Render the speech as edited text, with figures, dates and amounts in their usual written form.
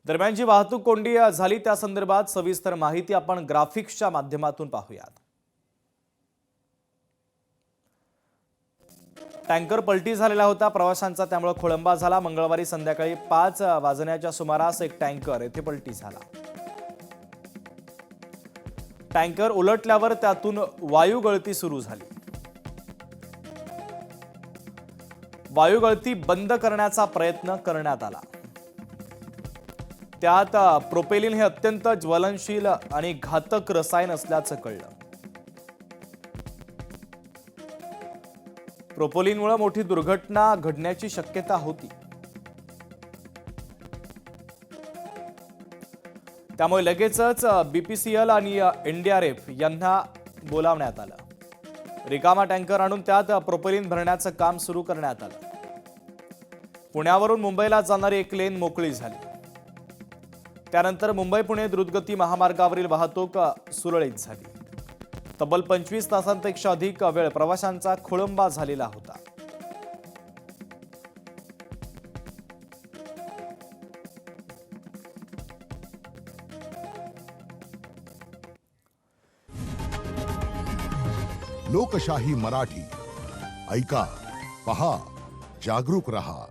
दरम्यान जी वाहतूक कोंडी झाली त्या संदर्भात सविस्तर माहिती आपण ग्राफिक्सच्या माध्यमातून पाहूयात। टँकर पलटी झालेला होता, प्रवाशांचा त्यामुळे खोळंबा झाला। मंगळवारी संध्याकाळी 5 वाजण्याच्या सुमारास एक टँकर येथे पलटी झाला। टँकर उलटल्यावर त्यातून वायू गळती सुरू झाली। वायू गळती बंद करण्याचा प्रयत्न करण्यात आला। त्यात प्रोपेलिन हे अत्यंत ज्वलनशील आणि घातक रसायन असल्याचं कळलं। प्रोपेलिनमुळे मोठी दुर्घटना घडण्याची शक्यता होती। त्यामुळे लगेचच बीपीसीएल आणि एनडीआरएफ यांना बोलावण्यात आलं। रिकामा टँकर आणून त्यात प्रोपेलिन भरण्याचं काम सुरू करण्यात आलं। पुण्यावरून मुंबईला जाणारी एक लेन मोकळी झाली। त्यानंतर मुंबई पुणे द्रुतगती महामार्गावरील वाहतूक सुरळीत झाली। तब्बल 25 तासांपेक्षा अधिक वेळ प्रवाशांचा खोळंबा झालेला होता। लोकशाही मराठी ऐका, पहा, जागरूक रहा।